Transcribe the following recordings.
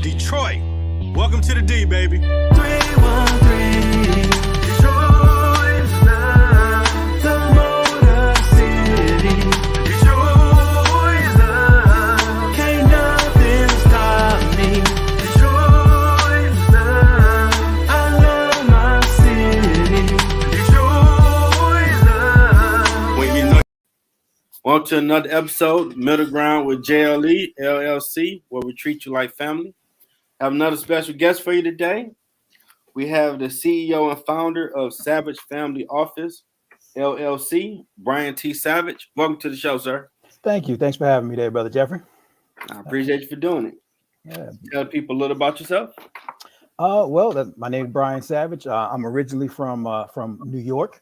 Detroit, welcome to the D, baby. 313 Detroit's love, the Motor City. Detroit's love, can't nothing stop me. Detroit's love, I love my city. Detroit's love. When you know. On to another episode, Middle Ground with JLE L.L.C, where we treat you like family. Have another special guest for you today. We have the CEO and founder of Savage Family Office, LLC, Bryan T. Savage. Welcome to the show, sir. Thank you. Thanks for having me there, Brother Jeffrey. I appreciate you for doing it. Yeah. Tell people a little about yourself. My name is Bryan Savage. I'm originally from New York.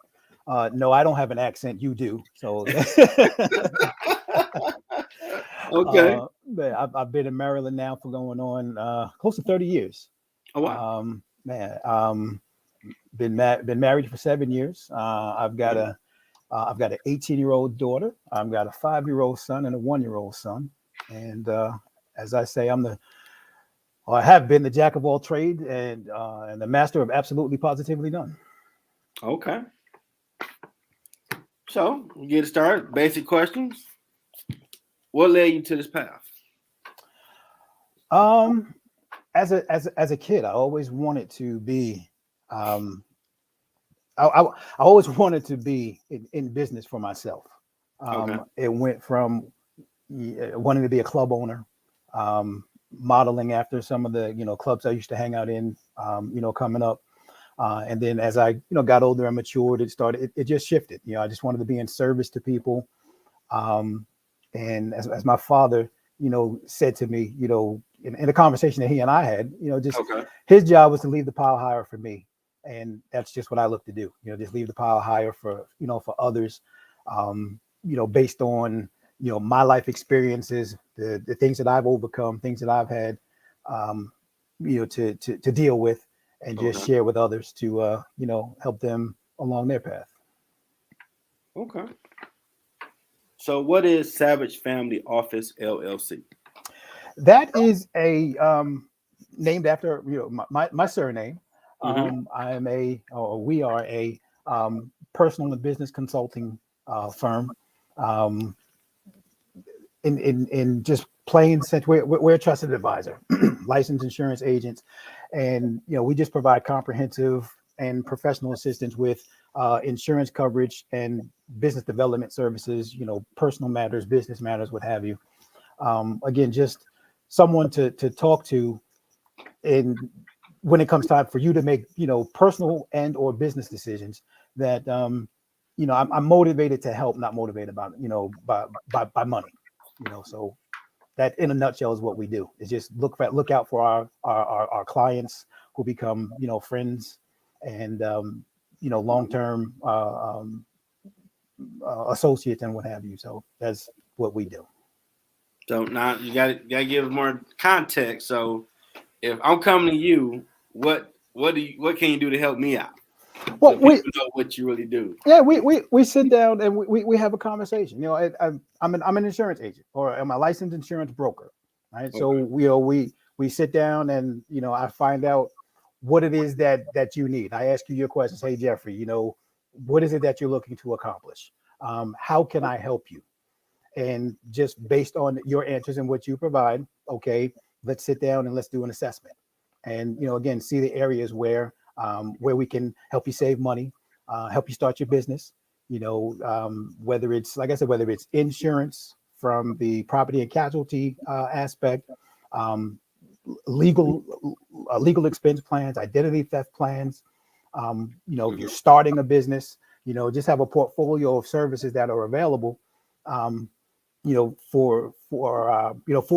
No, I don't have an accent. You do. So Okay. I've been in Maryland now for going on close to 30 years. Oh, wow. Been married for 7 years. I've got an 18-year-old daughter. I've got a 5-year-old son and a 1-year-old son. And as I say, I have been the jack of all trades and the master of absolutely positively none. Okay. So we get started. Basic questions. What led you to this path? As a kid, I always wanted to be. I always wanted to be in business for myself. Okay. It went from wanting to be a club owner, modeling after some of the clubs I used to hang out in, coming up. And then as I got older and matured, it just shifted. I just wanted to be in service to people. And as my father, said to me, in a conversation that he and I had, his job was to leave the pile higher for me. And that's just what I look to do, just leave the pile higher for others, based on, my life experiences, the things that I've overcome, things that I've had, to deal with and just share with others to, help them along their path. Okay. So what is Savage Family Office, LLC? That is a named after my surname. Mm-hmm. We are a personal and business consulting firm. In just plain sense, we're a trusted advisor, licensed insurance agents, and we just provide comprehensive and professional assistance with insurance coverage and business development services, personal matters, business matters, what have you. Again, just someone to talk to when it comes time for you to make, personal and or business decisions that, I'm motivated to help, not motivated by money, so that in a nutshell is what we do. Is just look out for our clients who become, friends and, long-term associates and what have you. So that's what we do. So now you got to give more context. So if I'm coming to you, what can you do to help me out? Well, so we know what you really do. Yeah, we sit down and we have a conversation. I'm an insurance agent or I'm a licensed insurance broker, right? Okay. So we sit down and I find out what it is that you need. I ask you your questions. Hey, Jeffrey, what is it that you're looking to accomplish? How can I help you? And just based on your answers and what you provide, okay, let's sit down and let's do an assessment. And, again, see the areas where we can help you save money, help you start your business, whether it's, like I said, whether it's insurance from the property and casualty aspect, legal expense plans, identity theft plans, if you're starting a business, just have a portfolio of services that are available, for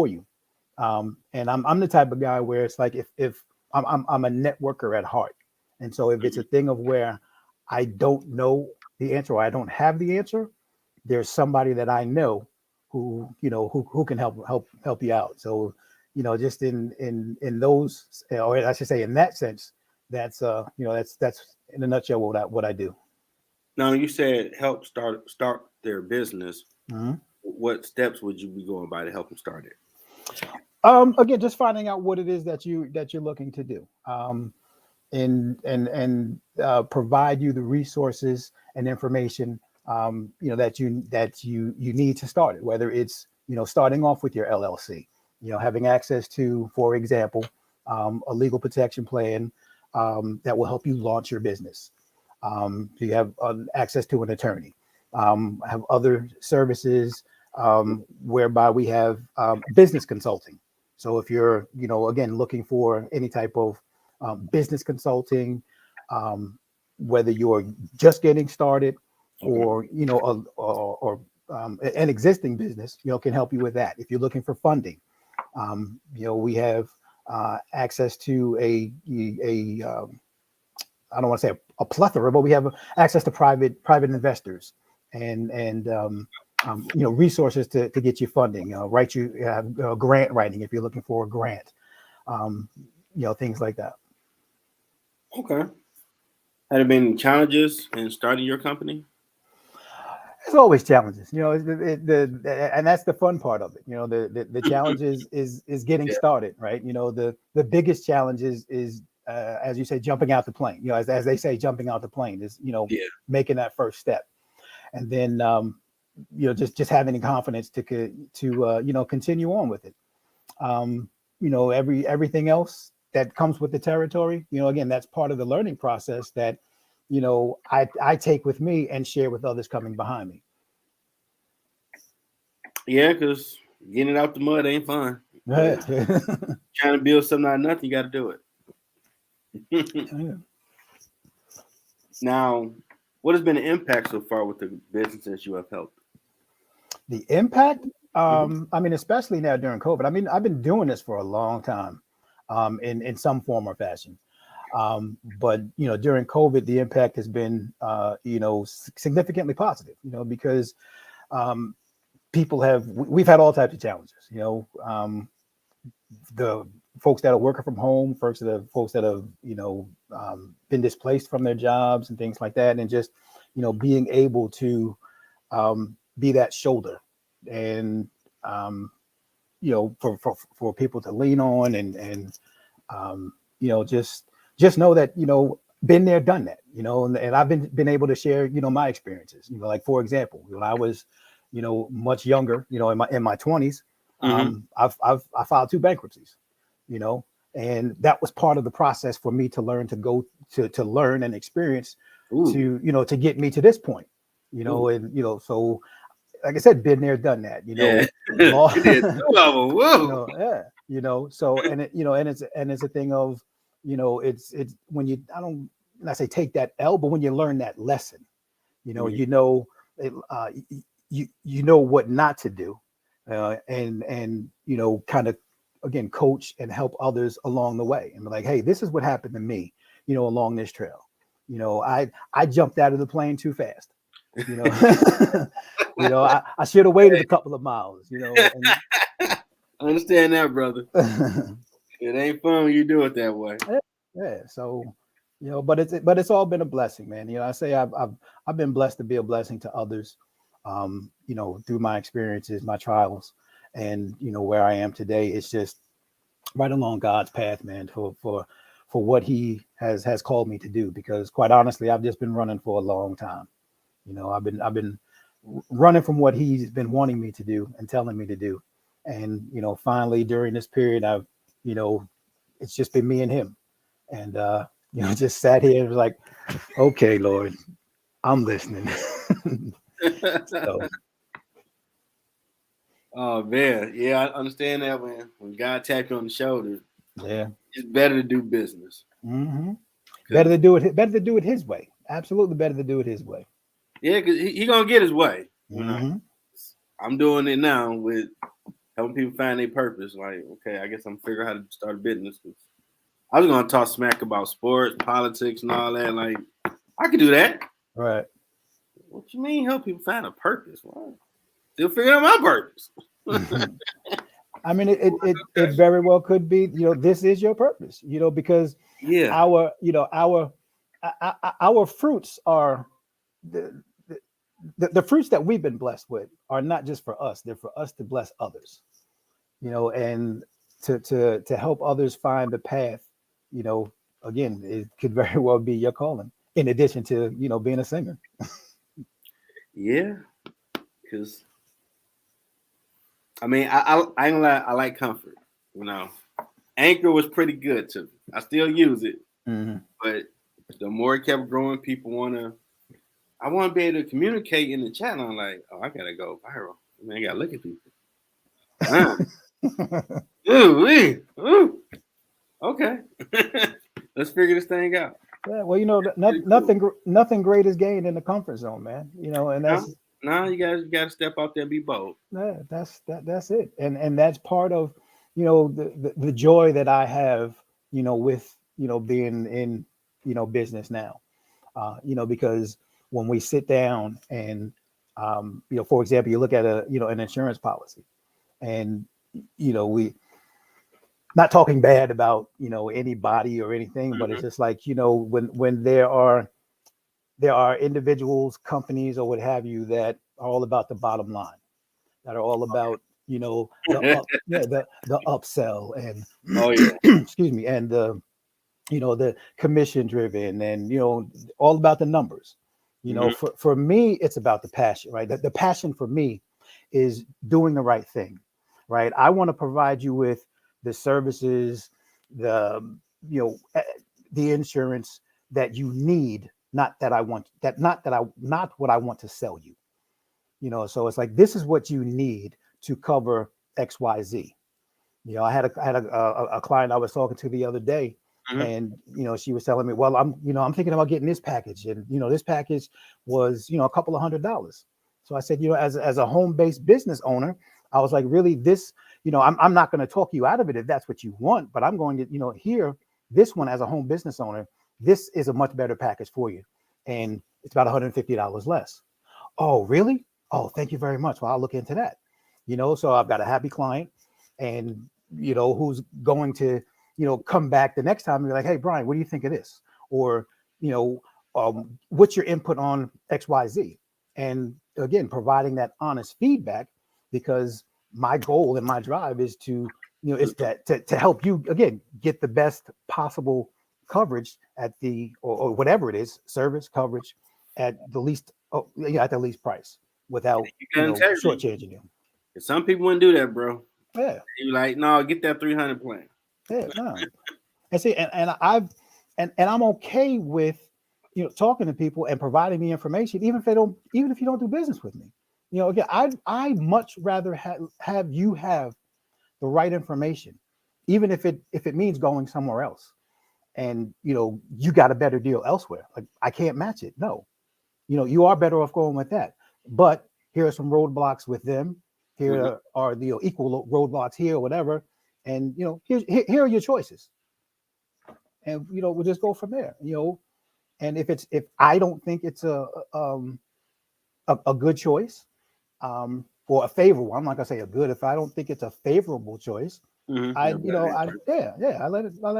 you. And I'm the type of guy where it's like if I'm a networker at heart. And so if it's a thing of where I don't know the answer or I don't have the answer, there's somebody that I know who can help you out. So, just in those, or I should say in that sense, that's in a nutshell what I do. Now you said help start their business. Mm-hmm. What steps would you be going by to help them start it? Again, just finding out what it is that you're looking to do, and provide you the resources and information, that you need to start it. Whether it's starting off with your LLC, having access to, for example, a legal protection plan that will help you launch your business. So you have access to an attorney. Have other services whereby we have business consulting. So if you're, again, looking for any type of business consulting, whether you're just getting started or, an existing business, can help you with that. If you're looking for funding, we have access to I don't want to say a plethora, but we have access to private investors and resources to get you funding. Write you grant writing if you're looking for a grant. Things like that. Okay. Have there been challenges in starting your company? There's always challenges, and that's the fun part of it. The challenge is getting started, right? The biggest challenge is as you say, jumping out the plane. As they say, jumping out the plane is making that first step, and then just having the confidence to continue on with it. Everything else that comes with the territory, again, that's part of the learning process that I take with me and share with others coming behind me. Yeah, because getting it out the mud ain't fun. Trying to build something out of nothing, you got to do it. Now, what has been the impact so far with the businesses you have helped? The impact? I mean, especially now during COVID. I mean, I've been doing this for a long time, in some form or fashion. But during COVID, the impact has been significantly positive. Because we've had all types of challenges. The folks that are working from home, folks that have been displaced from their jobs and things like that, and just being able to be that shoulder and for people to lean on and just know that been there, done that, and I've been able to share my experiences. Like, for example, when I was much younger, in my 20s, I filed 2 bankruptcies, and that was part of the process for me to learn to learn and experience to get me to this point, and so, like I said, been there, done that, law, so, and it's a thing of, it's when I say take that L, but when you learn that lesson, you know what not to do, and kind of, again, coach and help others along the way, and be like, hey, this is what happened to me, along this trail. I jumped out of the plane too fast. I should have waited a couple of miles. And, I understand that, brother. It ain't fun when you do it that way. Yeah. So, but it's all been a blessing, man. I say I've been blessed to be a blessing to others. Through my experiences, my trials, and where I am today, it's just right along God's path, man, for what He has called me to do. Because, quite honestly, I've just been running for a long time. I've been running from what He's been wanting me to do and telling me to do, and finally during this period, I've it's just been me and Him, and just sat here and was like, okay, Lord, I'm listening. So. Oh man, yeah, I understand that, man. When God tapped you on the shoulder, Yeah, it's better to do business. Better to do it His way. Absolutely, better to do it His way. Yeah, because he gonna get his way. I'm doing it now with helping people find their purpose. Like, okay, I guess I'm figuring out how to start a business. I was gonna talk smack about sports, politics, and all that. Like, I could do that. Right. What you mean help people find a purpose? Well, still figuring out my purpose. I mean, it very well could be, this is your purpose, because our fruits are the fruits that we've been blessed with are not just for us, they're for us to bless others, and to help others find the path, again, it could very well be your calling. In addition to being a singer. Yeah, because I mean, I ain't gonna lie, I like comfort. Anchor was pretty good to me. I still use it, but the more it kept growing, I want to be able to communicate in the chat. And I'm like, oh, I gotta go viral. I mean, I gotta look at people. Ooh. Okay, let's figure this thing out. Yeah, well, nothing great is gained in the comfort zone, man. And that's you guys got to step out there and be bold. Yeah, that's it, and that's part of the joy that I have, with being in business now, because when we sit down and for example, you look at an insurance policy, and we not talking bad about anybody or anything, but it's just like when there are individuals, companies, or what have you that are all about the bottom line, that are all about the upsell and excuse me, and the commission driven, and all about the numbers. For me, it's about the passion, right? The passion for me is doing the right thing, right? I want to provide you with the services, the insurance that you need, not what I want to sell you. So it's like, this is what you need to cover XYZ. I had a client I was talking to the other day, and she was telling me, well, I'm thinking about getting this package, and this package was a couple of $100. So I said, as a home-based business owner, I was like, really, this, I'm not going to talk you out of it if that's what you want, but I'm going to, here, this one, as a home business owner, this is a much better package for you, and it's about $150 less. Oh, really? Oh, thank you very much. Well, I'll look into that. So I've got a happy client, and who's going to come back the next time and be like, hey, Bryan, what do you think of this? Or what's your input on XYZ? And again, providing that honest feedback, because my goal and my drive is to is that to help you again get the best possible coverage at or whatever it is, service coverage at the least price, without shortchanging you. Some people wouldn't do that, bro. Yeah, you're like, no, get that 300 plan. Yeah, no. And see, and I'm okay with talking to people and providing me information, even if you don't do business with me. Again, I much rather have you have the right information, even if it means going somewhere else, and you got a better deal elsewhere. Like, I can't match it. No, you are better off going with that. But here are some roadblocks with them. Here are the equal roadblocks here, or whatever. And here are your choices. And we'll just go from there. And if I don't think it's a good choice, or a favorable, I'm not gonna say a good. If I don't think it's a favorable choice, I let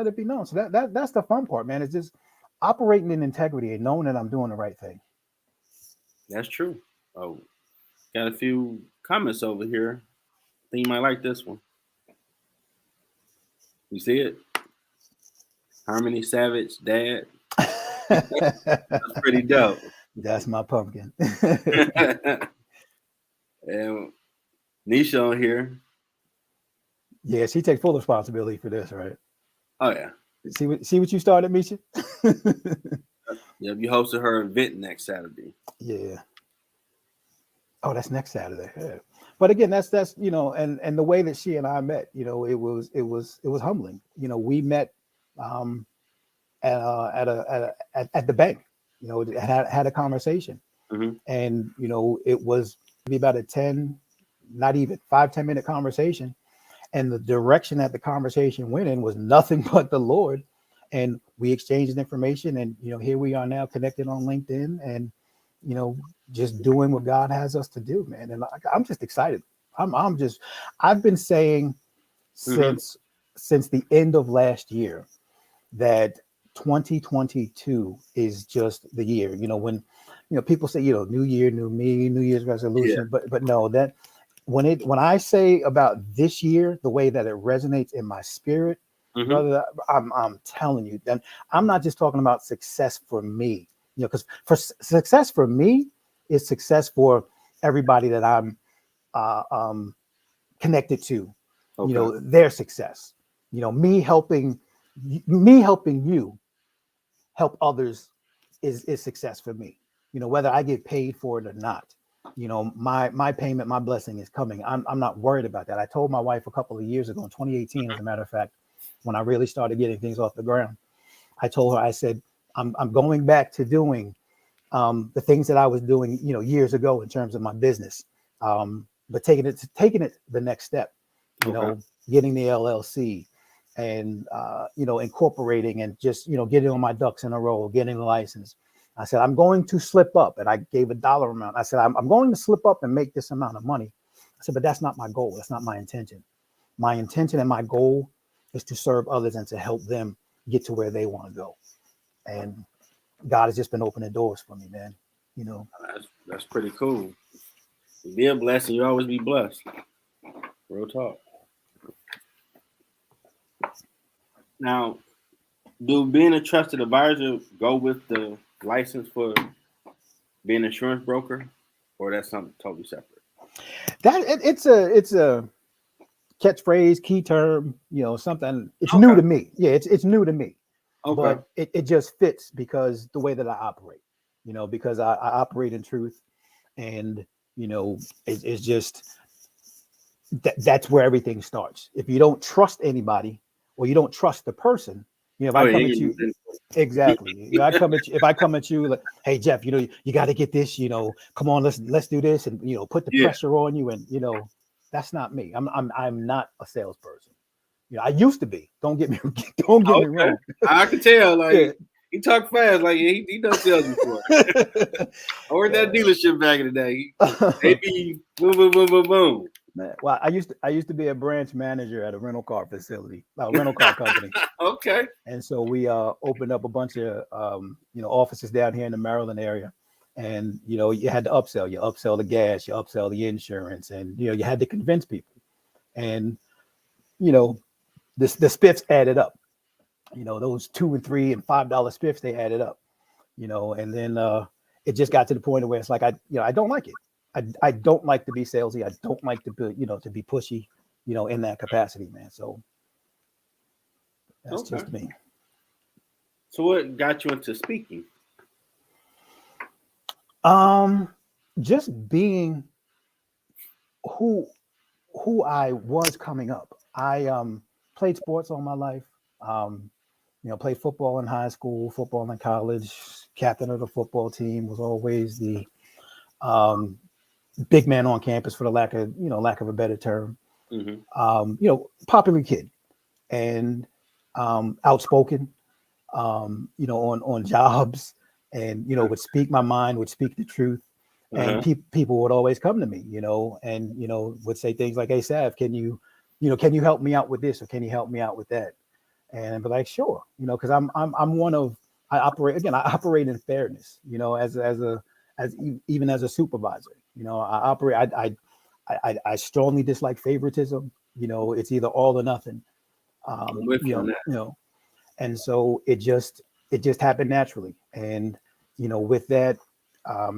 it be known. So that's the fun part, man. It's just operating in integrity and knowing that I'm doing the right thing. That's true. Oh, got a few comments over here. I think you might like this one. You see it? Harmony Savage, Dad. That's pretty dope. That's my pumpkin. And Nisha on here. Yeah, she takes full responsibility for this, right? Oh yeah. See what you started, Misha? Yeah, you hosted her event next Saturday. Yeah. Oh, that's next Saturday. Yeah. But again, that's and the way that she and I met, it was humbling. We met at the bank. Had a conversation, and it was maybe about a 10 minute conversation, and the direction that the conversation went in was nothing but the Lord, and we exchanged information, and here we are now connected on LinkedIn, and just doing what God has us to do, man. And I'm just excited. I've been saying since the end of last year that 2022 is just the year. When people say, new year, new me, New Year's resolution, but no, that when I say about this year, the way that it resonates in my spirit, Mhm. brother, I'm telling you, then I'm not just talking about success for me, because success for me is success for everybody that I'm connected to, Okay. their success, me helping you help others is success for me. Whether I get paid for it or not, my payment, my blessing is coming. I'm not worried about that. I told my wife a couple of years ago in 2018, as a matter of fact, when I really started getting things off the ground, I told her, I said, I'm going back to doing the things that I was doing, years ago in terms of my business, but taking it the next step, Okay. getting the LLC and incorporating and just getting all my ducks in a row, getting the license. I said I'm going to slip up, and I gave a dollar amount. I said I'm going to slip up and make this amount of money. I said, but that's not my goal. That's not my intention. My intention and my goal is to serve others and to help them get to where they want to go. And God has just been opening doors for me, man. That's pretty cool. Be a blessing. You always be blessed. Real talk. Now, do being a trusted advisor go with the license for being an insurance broker, or that's something totally separate? It's a catchphrase, key term, something. It's new Okay. to me. Yeah, it's new to me, Okay. but it just fits because the way that I operate. Because I operate in truth, and it's just that's where everything starts. If you don't trust anybody, or you don't trust the person, if Oh I yeah. come at you. Exactly. I come at you. If I come at you like, "Hey Jeff, you got to get this. Come on, let's do this," and put the Yeah. pressure on you, and that's not me. I'm not a salesperson. I used to be. Don't get me don't get me Okay. wrong. I can tell. Yeah. Like he talk fast. Like he done sales before. I worked at a dealership back in the day. They be boom, boom, boom, boom, boom. Man, well, I used to be a branch manager at a rental car facility, a rental car company. Okay. And so we opened up a bunch of offices down here in the Maryland area, and you had to upsell. You upsell the gas, you upsell the insurance, and you had to convince people. And you know the spiffs added up. Those $2 and $3 and $5 spiffs, they added up. And then it just got to the point where it's like I don't like it. I don't like to be salesy. I don't like to be pushy, in that capacity, man. So that's Okay. just me. So what got you into speaking? Just being who who I was coming up. I played sports all my life. Played football in high school, football in college. Captain of the football team, was always the um, big man on campus, for the lack of a better term. Mm-hmm. Popular kid and outspoken. On jobs, and would speak my mind, would speak the truth, and Uh-huh. people would always come to me, and would say things like, "Hey, Sav, can you help me out with this, or can you help me out with that?" And I'd be like, "Sure," because I'm one of I operate in fairness, even as a supervisor, I operate. I strongly dislike favoritism. It's either all or nothing. I'm with you on that. And so it just happened naturally. And with that,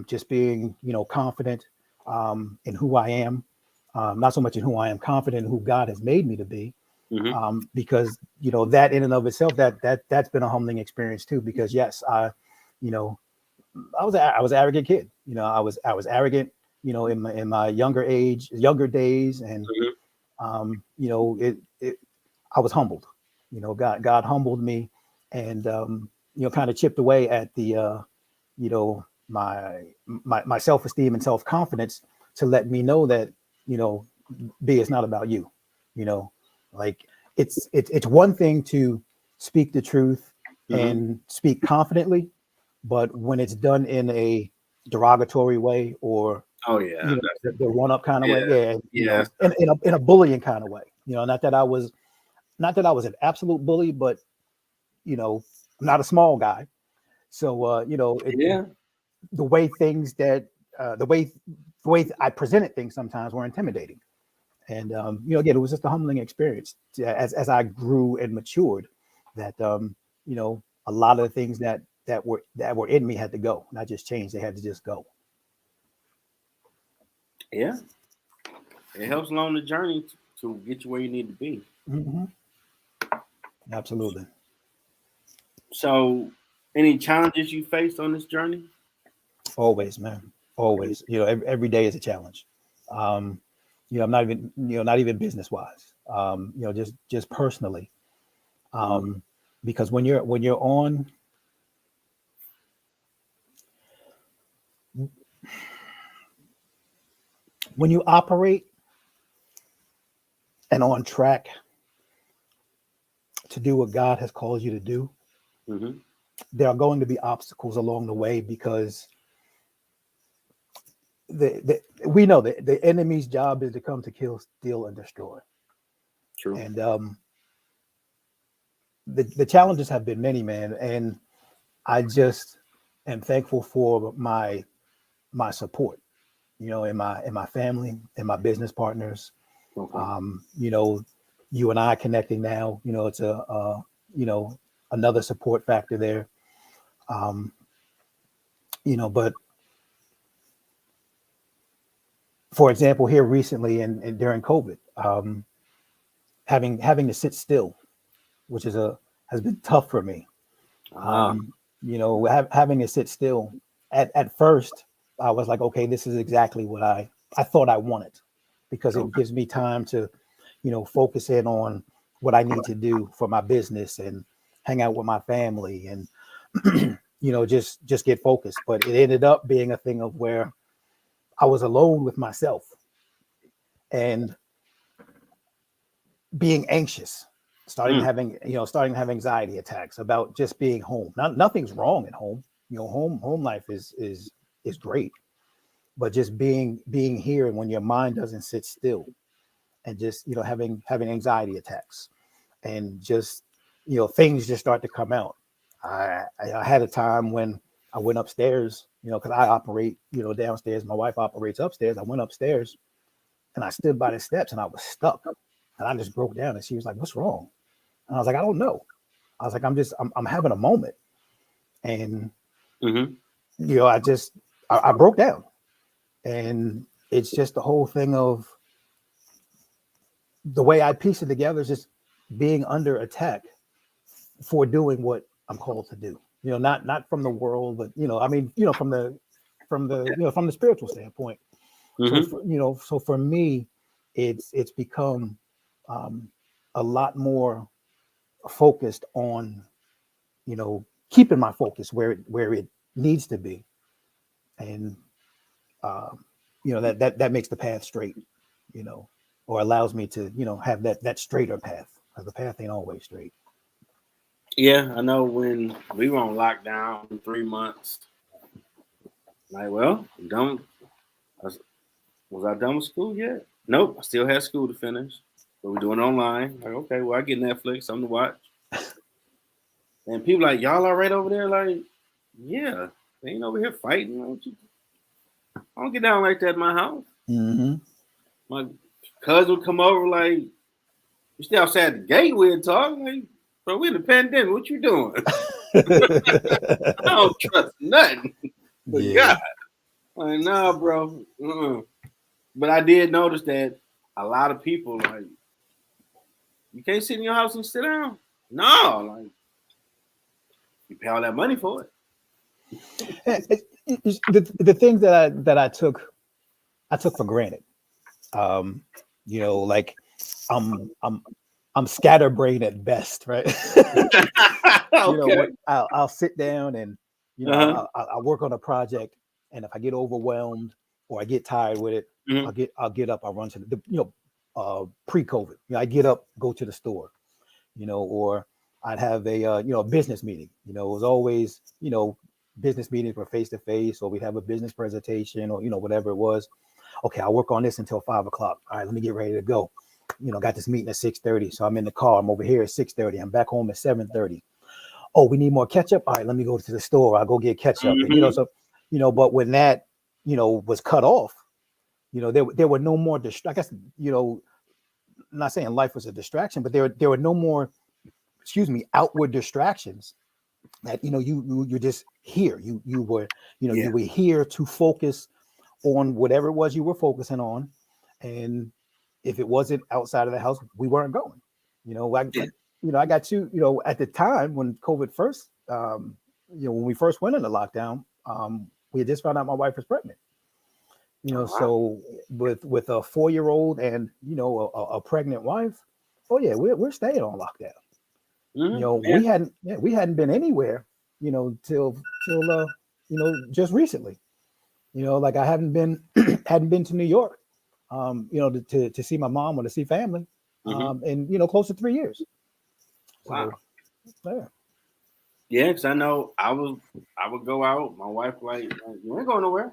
just being confident in who I am, not so much in who I am, confident in who God has made me to be, Mm-hmm. because that in and of itself, that's been a humbling experience too. Because yes, you know I was an arrogant kid. I was arrogant, in my younger days, and Mm-hmm. I was humbled. God humbled me, and kind of chipped away at the my self-esteem and self-confidence, to let me know that you know B, it's not about you. you know like it's one thing to speak the truth Mm-hmm. and speak confidently, but when it's done in a derogatory way, or Oh yeah. the one-up kind of way, Yeah. yeah, Yeah. in a bullying kind of way, not that I was an absolute bully, but I'm not a small guy. So Yeah. the way things that the way I presented things sometimes were intimidating. And again, it was just a humbling experience as I grew and matured. That a lot of the things that were in me had to go, not just change; they had to just go. Yeah, it helps along the journey to get you where you need to be. Hmm. Absolutely. So, any challenges you faced on this journey? Always, man. Always. Every day is a challenge. Um, I'm not even business wise. Just personally. Mhm. Because when you operate and on track to do what God has called you to do, Mhm. there are going to be obstacles along the way because we know that the enemy's job is to come to kill, steal, and destroy. True. And the challenges have been many, man. And I just am thankful for my support, in my family, and my business partners. Okay. You and I connecting now, it's you know, another support factor there. Um, but for example, here recently and during COVID, having to sit still, which has been tough for me. Ah. Having to sit still. At first, I was like, okay, this is exactly what I thought I wanted, because it Okay. gives me time to, focus in on what I need to do for my business and hang out with my family and, just get focused. But it ended up being a thing of where I was alone with myself and being anxious, Mm. starting to have anxiety attacks about just being home. Nothing's wrong at home. Home life is great, but just being here, and when your mind doesn't sit still, and just having anxiety attacks, and just things just start to come out. I had a time when I went upstairs, because I operate downstairs. My wife operates upstairs. I went upstairs and I stood by the steps and I was stuck, and I just broke down. And she was like, "What's wrong?" And I was like, "I don't know." I was like, I'm having a moment." And Mhm. I broke down. And it's just the whole thing of the way I piece it together is just being under attack for doing what I'm called to do. Not from the world, but I mean, from the spiritual standpoint. So Mhm. for me, it's become um, a lot more focused on keeping my focus where it needs to be, and that makes the path straight, you know, or allows me to have that straighter path, because the path ain't always straight. Yeah, I know when we were on lockdown 3 months. Like, well, I'm done. Was I done with school yet? Nope, I still had school to finish. But we're doing it online. Like, okay, well, I get Netflix, something to watch. And people like, y'all all right over there? Like, yeah, they ain't over here fighting. I don't get down like that in my house. Mm-hmm. My cousin would come over like, you still outside the gate we're talking. Like, bro, we in the pandemic. What you doing? I don't trust nothing. But Yeah. God, like, nah, bro. But I did notice that a lot of people like, you can't sit in your house and sit down. No, like you pay all that money for it. The things that I took for granted. Um, like I'm I'm scatterbrained at best, right? Okay. What I'll sit down and Uh-huh. I'll work on a project, and if I get overwhelmed or I get tired with it, Hmm. I'll get up, I'll run to pre-COVID, I get up, go to the store, or I'd have a business meeting. It was always business meetings were face to face, or we'd have a business presentation, or whatever it was. Okay, I'll work on this until 5 o'clock. All right, let me get ready to go. Got this meeting at 6:30, so I'm in the car. I'm over here at 6:30. I'm back home at 7:30. Oh, we need more ketchup. All right, let me go to the store. I'll go get ketchup. And Hmm. so but when that was cut off, there were no more I guess I'm not saying life was a distraction, but there were no more, outward distractions that, you're just here. You were, Yeah. you were here to focus on whatever it was you were focusing on. And if it wasn't outside of the house, we weren't going. Yeah. I got at the time when COVID first, when we first went into lockdown, we had just found out my wife was pregnant. Oh, wow. So with a 4-year-old and a pregnant wife, oh yeah, we're staying on lockdown. Yeah. We hadn't been anywhere, till just recently. Like I haven't been hadn't been to New York, to see my mom or to see family, in close to 3 years. Wow. So, yeah. Yeah, because I know I would go out. My wife like, you ain't going nowhere.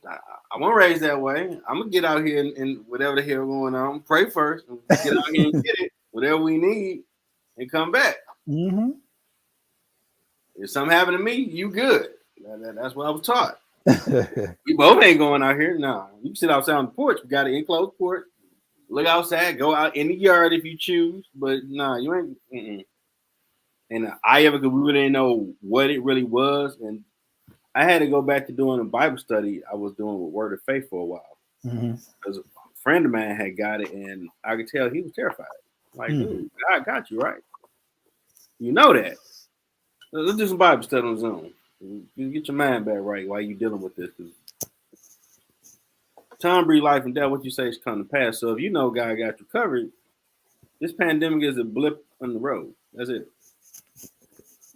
I won't raise that way. I'm gonna get out here and whatever the hell going on. Pray first. And get out here and get it, whatever we need, and come back. Mm-hmm. If something happened to me, you good. That's what I was taught. We both ain't going out here. No, you can sit outside on the porch. We got an enclosed porch. Look outside. Go out in the yard if you choose. But nah, you ain't. Mm-mm. And because we really didn't know what it really was, and I had to go back to doing a Bible study I was doing with Word of Faith for a while. Because a friend of mine had got it, and I could tell he was terrified. Like, dude, God got you, right? You know that. Let's do some Bible study on Zoom. You get your mind back right while you're dealing with this. Time, breathe, life, and death, what you say is come to pass. So if you know God got you covered, this pandemic is a blip on the road. That's it.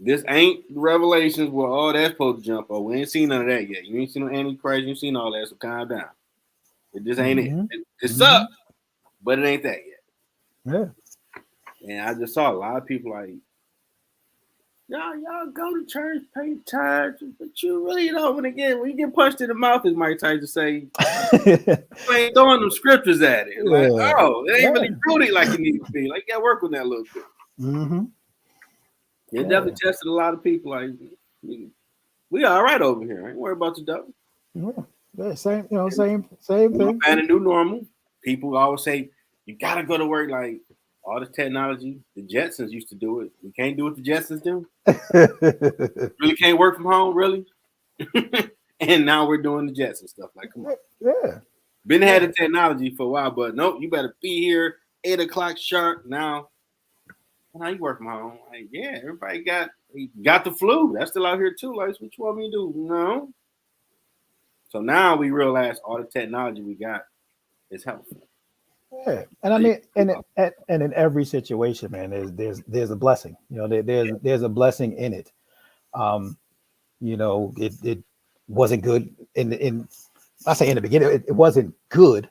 This ain't Revelations where all that's supposed to jump over. We ain't seen none of that yet. You ain't seen no Antichrist. You ain't seen all that, so calm down. It just ain't it. It's up, but it ain't that yet. Yeah. And I just saw a lot of people like, y'all go to church, pay tithes, but you really don't. When you get punched in the mouth, as Mike Tyson say, you ain't throwing them scriptures at it. Like, oh, it ain't really rooty like it needs to be. Like, you got to work on that a little bit. It definitely tested a lot of people. Like, we all right over here. I ain't worried about you, though. Yeah, same thing. And a new normal. People always say you gotta go to work. Like all this technology, the Jetsons used to do it. We can't do what the Jetsons do. Really can't work from home, really. And now we're doing the Jetson stuff. Like, come on. Yeah. Been had the technology for a while, but nope, you better be here 8:00 sharp now. Now you work from home. Like, yeah, everybody got the flu. That's still out here too. Like, what you want me to do? No. So now we realize all the technology we got is helpful. Yeah, and I mean, and in every situation, man, there's a blessing. There's a blessing in it. It wasn't good in I say in the beginning, it wasn't good.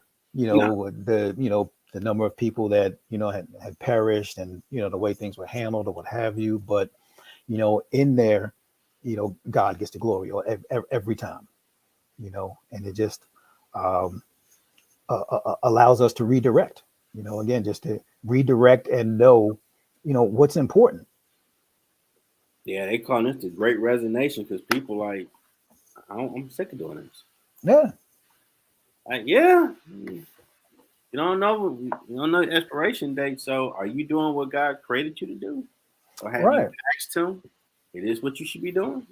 The number of people that had perished, and the way things were handled or what have you. But in there, God gets the glory every time. And it just allows us to redirect. Again, just to redirect and know what's important. Yeah, they call this the Great Resignation because people like, I'm sick of doing this. Yeah. Like, yeah. You don't know the expiration date. So are you doing what God created you to do? Or have you asked him? It is what you should be doing.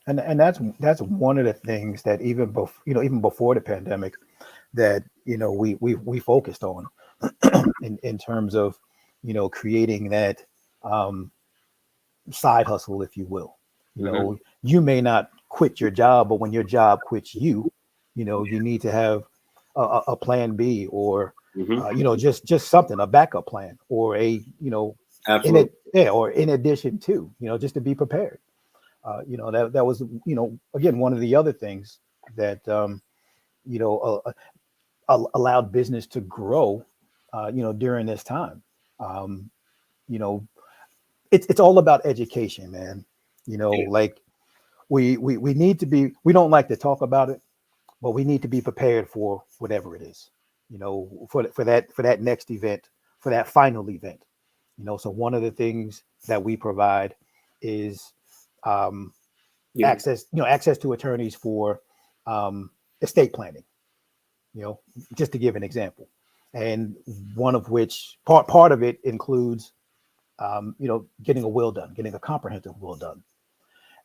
And that's one of the things that even before the pandemic that we focused on in terms of creating that side hustle, if you will. You may not quit your job, but when your job quits you, you need to have a plan B, or just something, a backup plan, or in addition to, just to be prepared. That was again one of the other things that allowed business to grow during this time. It's all about education, man. Like we need to be, we don't like to talk about it, but we need to be prepared for whatever it is, for that next event, for that final event. So one of the things that we provide is access to attorneys for estate planning, just to give an example. and one of which part of it includes, getting a will done, getting a comprehensive will done.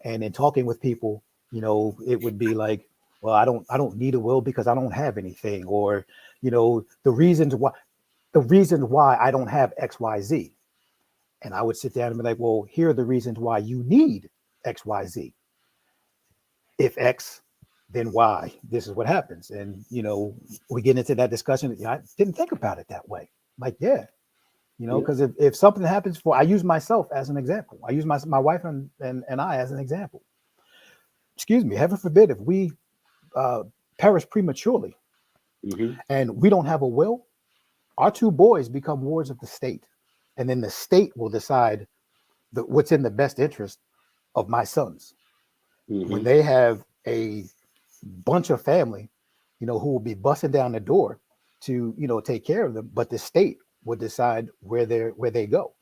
And in talking with people, it would be like, well, I don't need a will because I don't have anything, or the reasons why I don't have XYZ. And I would sit down and be like, well, here are the reasons why you need XYZ. If X, then Y. This is what happens. And we get into that discussion. I didn't think about it that way. Like, yeah, because if something happens, I use myself as an example. I use my wife and I as an example. Excuse me, heaven forbid, if we perish prematurely and we don't have a will, our two boys become wards of the state. And then the state will decide what's in the best interest of my sons. When they have a bunch of family, who will be busting down the door to, take care of them, but the state would decide where they go.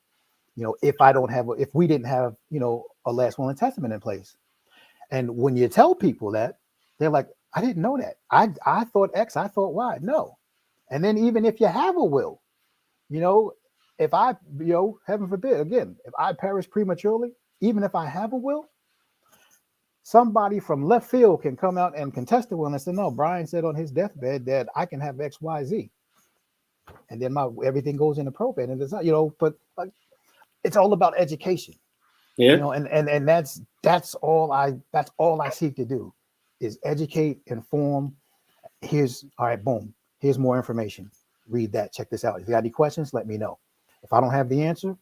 If we didn't have, a last will and testament in place. And when you tell people that, they're like, I didn't know that. I thought X, I thought Y. No. And then even if you have a will, if I, heaven forbid, again, if I perish prematurely, even if I have a will, somebody from left field can come out and contest the will and say, no, Bryan said on his deathbed that I can have X, Y, Z. And then everything goes into probate, and it's not, but like, it's all about education. Yeah. And that's all I seek to do is educate, inform. All right, boom. Here's more information. Read that. Check this out. If you got any questions, let me know. If I don't have the answer,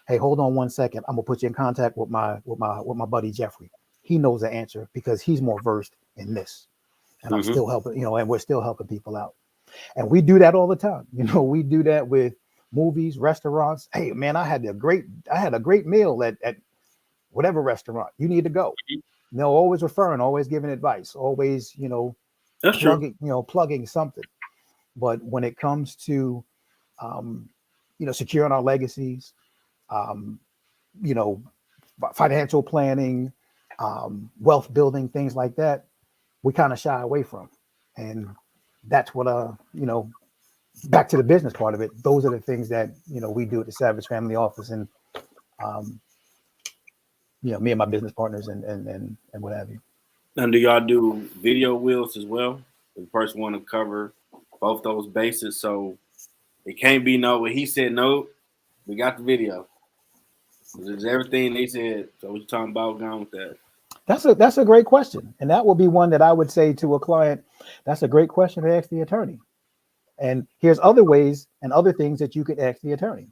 hey, hold on 1 second. I'm gonna put you in contact with my buddy Jeffrey. He knows the answer because he's more versed in this. And I'm still helping, and we're still helping people out. And we do that all the time. We do that with movies, restaurants. Hey man, I had a great meal at whatever restaurant. You need to go. Always referring, always giving advice, always, That's plugging, true. plugging something. But when it comes to securing our legacies, financial planning, wealth building, things like that, we kind of shy away from. And that's what back to the business part of it. Those are the things that we do at the Savage Family Office, and me and my business partners and what have you. And do y'all do video wills as well? The person want to cover both those bases, so it can't be no. He said no. We got the video. It's everything they said. So what you talking about? Going with that? That's a great question, and that will be one that I would say to a client. That's a great question to ask the attorney. And here's other ways and other things that you could ask the attorney.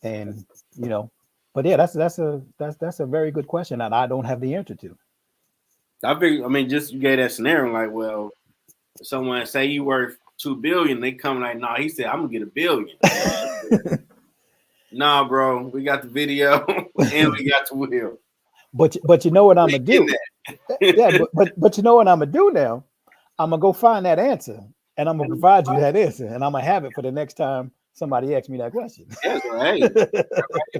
And but yeah, that's a very good question that I don't have the answer to. Just you gave that scenario, like, well, if someone say you worth $2 billion, they come like, nah, he said I'm gonna get $1 billion. Nah, bro, we got the video and we got the will. But you know what I'm gonna do? Yeah, but you know what I'm gonna do now? I'm gonna go find that answer, and I'm gonna provide you that answer, and I'm gonna have it for the next time somebody asks me that question. Yeah, so, hey,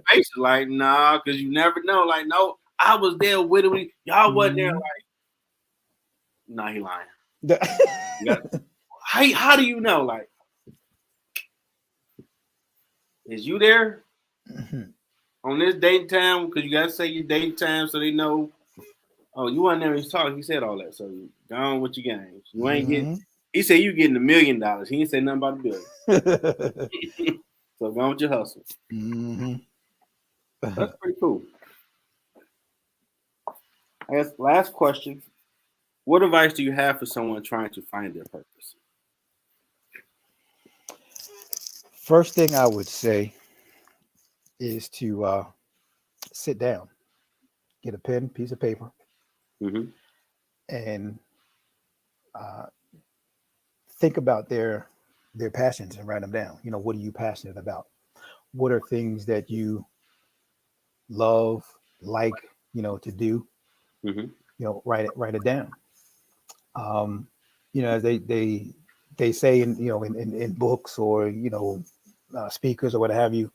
basically, like, nah, because you never know. Like, no, I was there with him. Y'all wasn't there. Like, nah, he lying. How do you know? Like, is you there on this date and time? Because you gotta say your date and time so they know. Oh, you wasn't there. He's talking. He said all that. So you gone with your games. You ain't getting. He said you getting $1 million. He didn't say nothing about $1 billion. So go with your hustle. That's pretty cool. I guess last question. What advice do you have for someone trying to find their purpose? First thing I would say is to sit down, get a pen, piece of paper, and think about their passions and write them down. What are you passionate about? What are things that you love, like, to do? Write it down. As they say in books or speakers or what have you.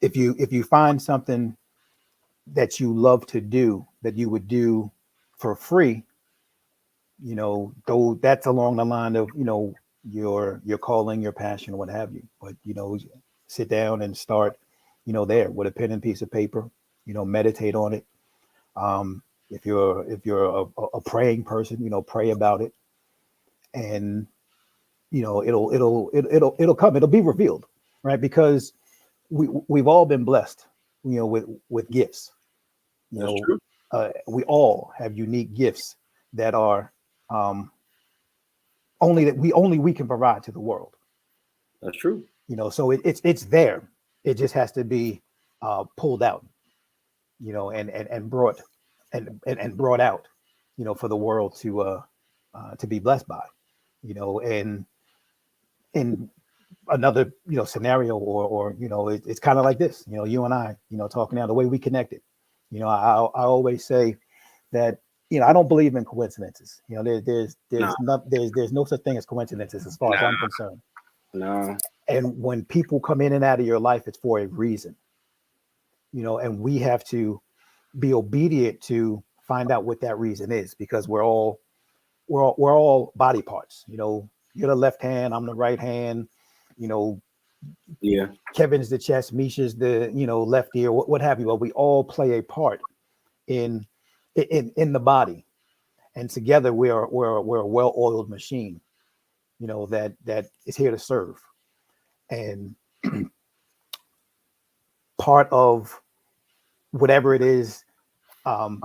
if you find something that you love to do that you would do for free, though that's along the line of your calling, your passion, what have you. But sit down and start, there with a pen and piece of paper. Meditate on it. If you're a praying person, pray about it, and it'll come. It'll be revealed, right? Because we've all been blessed, with gifts. That's true. We all have unique gifts that are only we can provide to the world. That's true. So it's there. It just has to be pulled out, and brought and brought out, for the world to be blessed by, and in another scenario, or it's kind of like this, you and I, talking now, the way we connected. I always say that I don't believe in coincidences. There's no such thing as coincidences as far as I'm concerned. No. And when people come in and out of your life, it's for a reason. And we have to be obedient to find out what that reason is, because we're all body parts. You're the left hand, I'm the right hand. Yeah. Kevin's the chest, Misha's the left ear, what have you. But we all play a part in the body, and together we're a well-oiled machine, that is here to serve. And part of whatever it is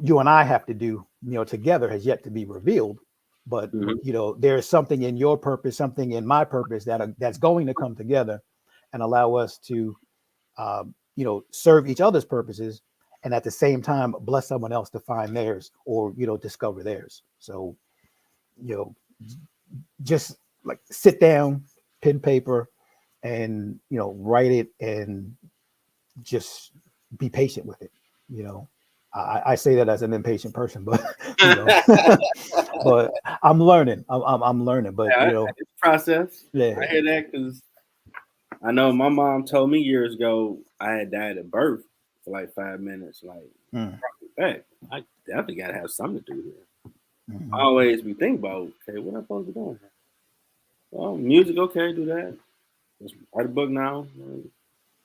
you and I have to do, together, has yet to be revealed. But there's something in your purpose, something in my purpose that's going to come together and allow us to serve each other's purposes, and at the same time bless someone else to find theirs, or discover theirs. So just like sit down, pen, paper, and write it, and just be patient with it. I say that as an impatient person, but but I'm learning. I'm learning, but it's a process. Yeah. I hear that, because I know my mom told me years ago I had died at birth for like 5 minutes. Like, hey, I definitely got to have something to do here. Mm-hmm. I always be thinking about, okay, what am I supposed to be doing here? Well, music, okay, do that. Just write a book now.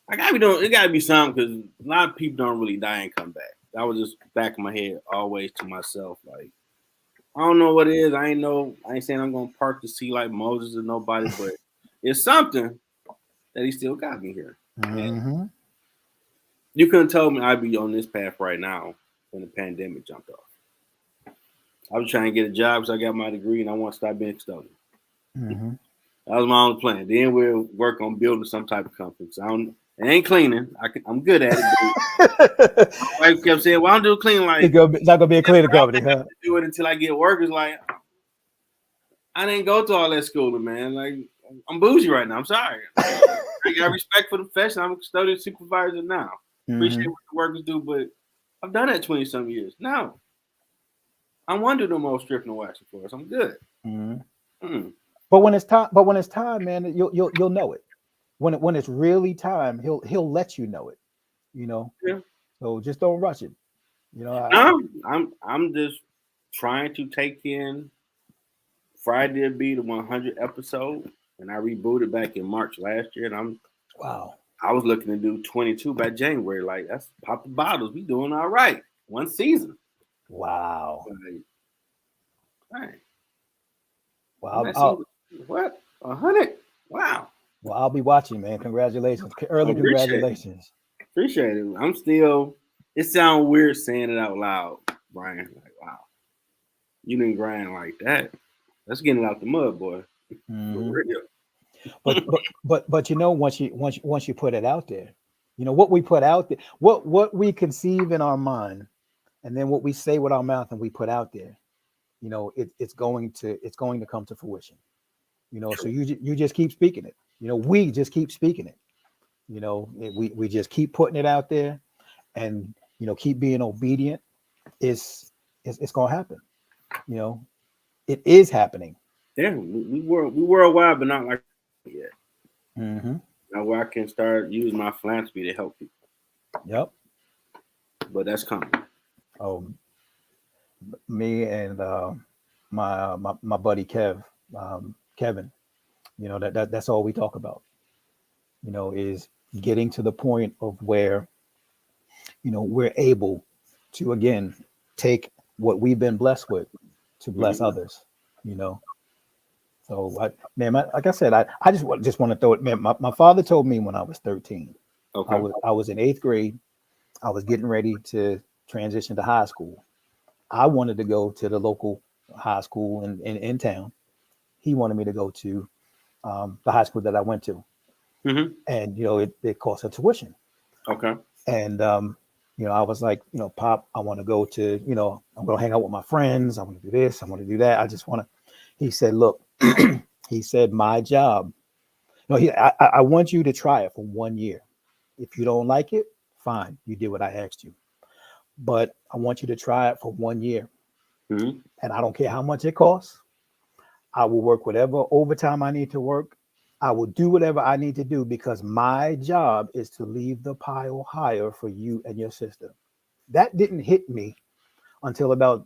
I gotta be doing. It gotta be something, because a lot of people don't really die and come back. That was just back in my head, always to myself. Like, I don't know what it is. I ain't saying I'm gonna park to see like Moses or nobody, but it's something that he still got me here. Mm-hmm. You couldn't tell me I'd be on this path right now when the pandemic jumped off. I was trying to get a job because I got my degree and I want to start being a custodian. Mm-hmm. That was my only plan. Then we'll work on building some type of company. So it ain't cleaning. I'm good at it. My wife kept saying, "Well, I don't do cleaning." Like, it's not gonna be a cleaning company, huh? Do it until I get workers. Like, I didn't go to all that schooling, man. Like, I'm bougie right now. I'm sorry. I got respect for the profession. I'm a custodian supervisor now. Appreciate what the workers do, but I've done that 20-some years. No, I want to do no more stripping and waxing for us. I'm good. But when it's time, man, you'll know it. When it's really time, he'll let you know it. Yeah. So just don't rush it. I'm just trying to take in. Friday will be the 100 episode, and I rebooted back in March last year, and I was looking to do 22 by January. Like, that's pop the bottles. We doing all right. One season. Wow. Like, right. Wow. What? 100? Wow. Well, I'll be watching, man. Congratulations. Early congratulations. Appreciate it. I'm still, it sounds weird saying it out loud, Bryan. Like, wow. You didn't grind like that. Let's get it out the mud, boy. For real. But once you put it out there, what we put out there, what we conceive in our mind, and then what we say with our mouth and we put out there, it's going to come to fruition. So you just keep speaking it. We just keep speaking it. We just keep putting it out there, and keep being obedient. It's gonna happen. It is happening. Yeah, we worldwide, but not like yet. Now where I can start using my philanthropy to help people. Yep. But that's coming. Oh, me and my buddy Kevin, You know, that's all we talk about, you know, is getting to the point of where, you know, we're able to, again, take what we've been blessed with to bless Mhm. others, you know. So, like I said, I just want to throw it, man. My father told me when I was 13, Okay. I was in eighth grade. I was getting ready to transition to high school. I wanted to go to the local high school in town. He wanted me to go to the high school that I went to. Mhm. And, you know, it cost a tuition. Okay. And, you know, I was like, you know, Pop, I want to go to, you know, I'm going to hang out with my friends. I want to do this. I want to do that. I just want to, he said, look, he said, my job, no, I want you to try it for 1 year. If you don't like it, fine. You did what I asked you. But I want you to try it for 1 year. Mhm. And I don't care how much it costs. I will work whatever overtime I need to work. I will do whatever I need to do because my job is to leave the pile higher for you and your sister. That didn't hit me until about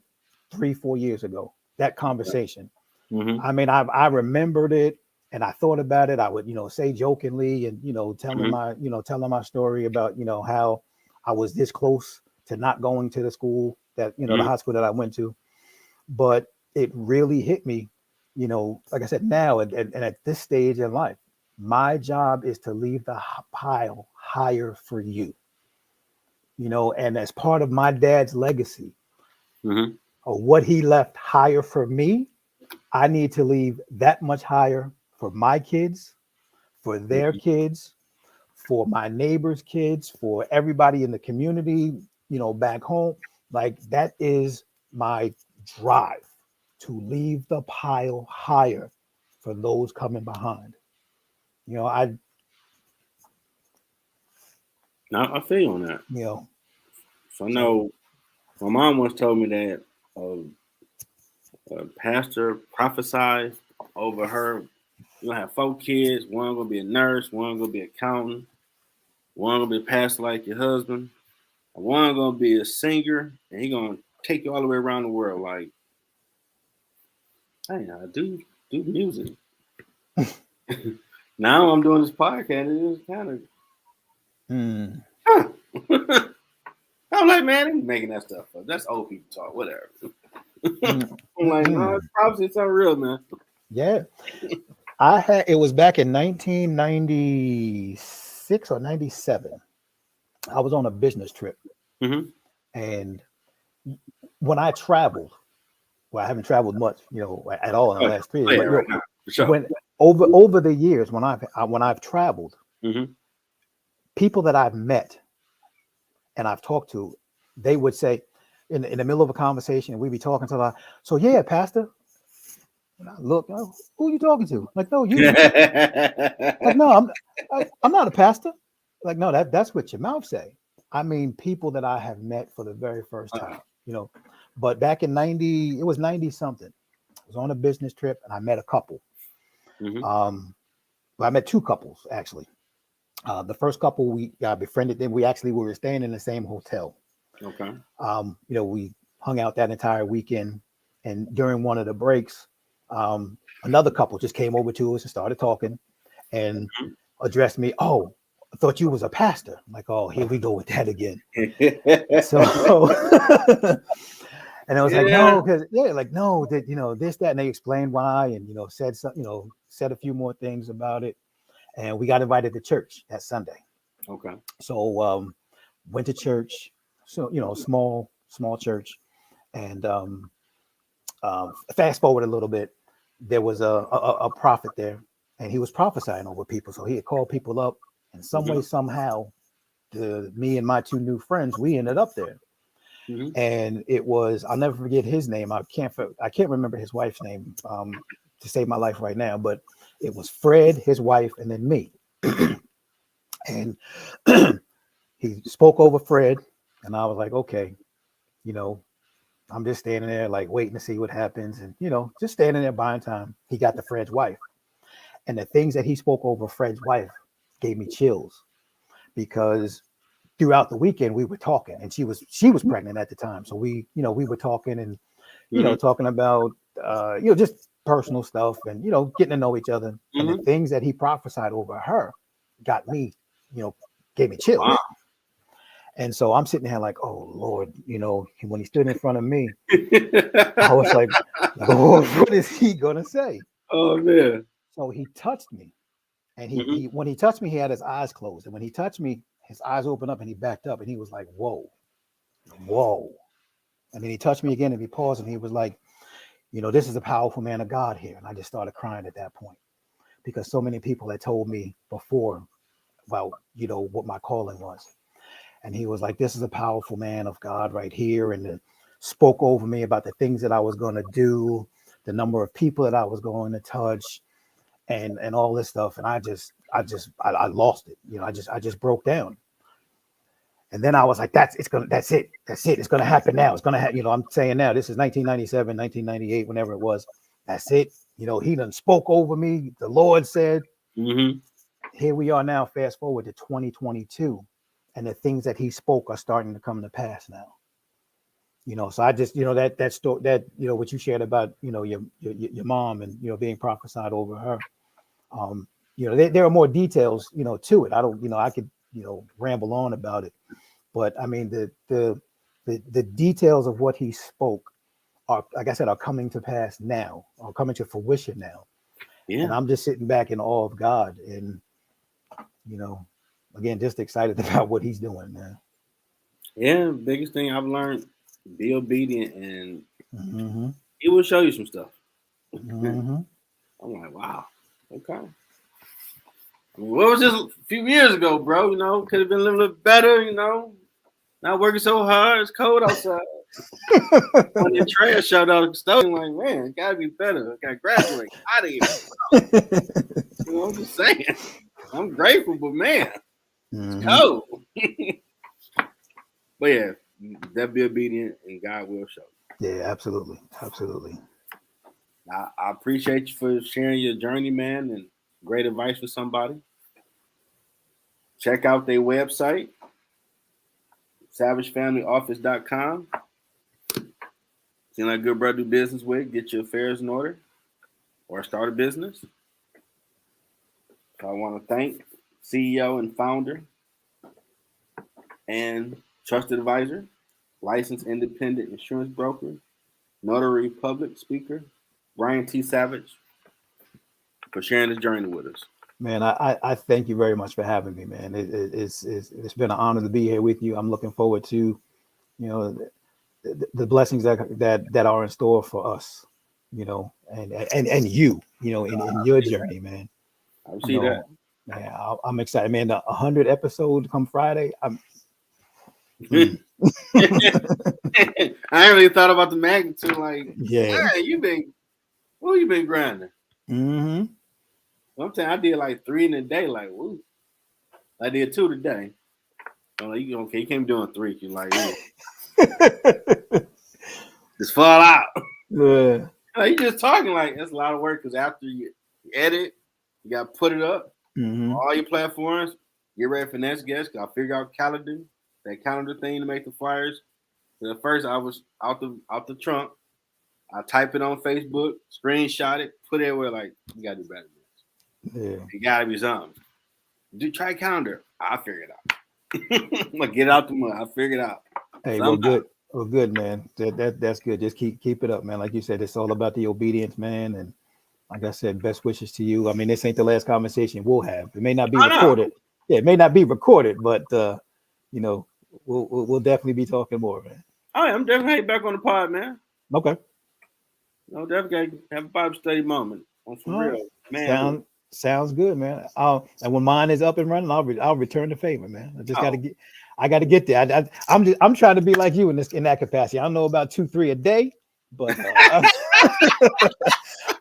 3, 4 years ago. That conversation. Mhm. I mean, I remembered it and I thought about it. I would, you know, say jokingly and, you know, Mhm. telling my story about, you know, how I was this close to not going to the school that, you know, the Mhm. high school that I went to. But it really hit me, you know, like I said, now and at this stage in life, my job is to leave the pile higher for you, you know, and as part of my dad's legacy Mhm. or what he left higher for me, I need to leave that much higher for my kids, for their Mhm. kids, for my neighbors' kids, for everybody in the community, you know, back home. Like that is my drive to leave the pile higher for those coming behind. You know, Now I feel you on that. you know, So I so know my mom once told me that a pastor prophesied over her. You're gonna have 4 kids. One gonna be a nurse. One gonna be an accountant. One gonna be a pastor like your husband. And one gonna be a singer, and he gonna take you all the way around the world. Like, hey, I do music. Now I'm doing this podcast. It is kind of, mm, huh. I'm like, man, they making that stuff up. That's old people talk. Whatever. mm, I'm like, no, it's mm. probably it's unreal, man. Yeah, I had it was back in 1996 or 97. I was on a business trip, Hmm. and when I traveled, well, I haven't traveled much, you know, at all in the Oh, last 3 years. play it But you right know, now for sure. when over the years, when I've traveled, Hmm. people that I've met and I've talked to, they would say, in the middle of a conversation, we'd be talking to like, so yeah, Pastor. And I look, oh, who are you talking to? Like, no, you. Like, no, I'm not a pastor. Like, no, that's what your mouth say. I mean, people that I have met for the very first time, you know. But back in 90, it was 90 something. I was on a business trip and I met a couple. Hmm. Um, well, I met two couples actually. The first couple we got befriended. Then we were staying in the same hotel. Okay. You know, we hung out that entire weekend, and during one of the breaks, another couple just came over to us and started talking, and addressed me. Oh, I thought you was a pastor. I'm like, oh, here we go with that again. So, and I was like, Yeah. no, because yeah, like no, that you know this, that, and they explained why, and you know said some, you know, said a few more things about it, and we got invited to church that Sunday. Okay. So went to church, so you know, small church, and fast forward a little bit, there was a prophet there, and he was prophesying over people. So he had called people up, and some Hmm. way somehow, me and my two new friends, we ended up there. Hmm. And it was, I'll never forget his name. I can't remember his wife's name to save my life right now, but it was Fred, his wife, and then me. And he spoke over Fred, and I was like, okay, you know, I'm just standing there like waiting to see what happens, and you know, just standing there buying time. He got to Fred's wife, and the things that he spoke over Fred's wife gave me chills because throughout the weekend we were talking, and she was pregnant at the time, so we, you know, we were talking and you know, Hmm. talking about, you know, just personal stuff and, getting to know each other. And the things that he prophesied over her got me, gave me chills. Wow. And so I'm sitting there like, oh Lord, when he stood in front of me, I was like, Lord, what is he gonna say? Oh man. So he touched me, and he when he touched me, he had his eyes closed, and when he touched me, his eyes opened up and he backed up, and he was like, whoa. And then he touched me again and he paused and he was like, this is a powerful man of God here. And I just started crying at that point because so many people had told me before about, what my calling was. And he was like, this is a powerful man of God right here. And spoke over me about the things that I was going to do, the number of people that I was going to touch and all this stuff. And I lost it. I just broke down. And then I was like, that's it. It's going to happen now. It's going to happen. I'm saying now, this is 1997, 1998, whenever it was. That's it. He done spoke over me. The Lord said, Here we are now, fast forward to 2022. And the things that he spoke are starting to come to pass now. So I just, that story that, what you shared about, your mom and, being prophesied over her. There are more details, to it. I don't, I could, ramble on about it. But I mean, the details of what he spoke are, like I said, are coming to pass now, are coming to fruition now. Yeah. And I'm just sitting back in awe of God and, again, just excited about what he's doing, man. Yeah, biggest thing I've learned, be obedient and he will show you some stuff. I'm like, wow, okay. I mean, what was this a few years ago, bro? Could have been a little bit better, not working so hard. It's cold outside. When the trash showed up, I'm like, man, it gotta be better. I gotta graduate out of here. I'm just saying. I'm grateful, but man, it's cold. But yeah, that be obedient and God will show. Yeah, absolutely. Absolutely. I appreciate you for sharing your journey, man, and great advice for somebody. Check out their website, SavageFamilyOffice.com. Seem like a good brother to do business with. Get your affairs in order or start a business. I want to thank CEO and founder and trusted advisor, licensed independent insurance broker, notary public speaker, Bryan T. Savage, for sharing this journey with us. Man, I thank you very much for having me, man. It's been an honor to be here with you. I'm looking forward to, the blessings that are in store for us, and you, in your journey, man. I see that. Man, I'm excited, man. The 100 episode come Friday. I ain't really thought about the magnitude. Like, man, you been grinding. I'm saying I did like 3 in a day. Like, woo. I did 2 today. I'm like, you can't be doing 3. You're like, just fall out. Yeah. You just talking like that's a lot of work because after you edit, you got to put it up on all your platforms. Get ready for next guest. Got to figure out that calendar thing to make the flyers. So at first, I was out the trunk. I type it on Facebook, screenshot it, put it everywhere. Like, you got to do better than this. Yeah. It got to be something. Try calendar. I'll figure it out. I'm going to get out the mud. I'll figure it out. Hey, well, good. Well, good, man. That's good. Just keep it up, man. Like you said, it's all about the obedience, man. And like I said, best wishes to you. I mean, this ain't the last conversation we'll have. It may not be recorded. Yeah, it may not be recorded, but we'll definitely be talking more, man. All right, I'm definitely back on the pod, man. Okay. No, definitely have a Bible study moment on some real, man. Sounds good, man. And when mine is up and running, I'll return the favor, man. I got to get there. I'm trying to be like you in that capacity. I don't know about 2-3 a day, but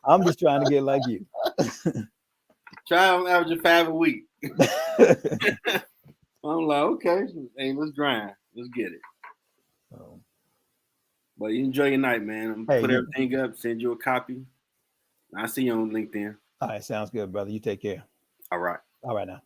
I'm just trying to get like you. Try on averaging 5 a week. I'm like, okay, hey, let's grind. Let's get it. But you enjoy your night, man. I'm gonna put everything up, send you a copy. I'll see you on LinkedIn. All right, sounds good, brother. You take care. All right. All right now.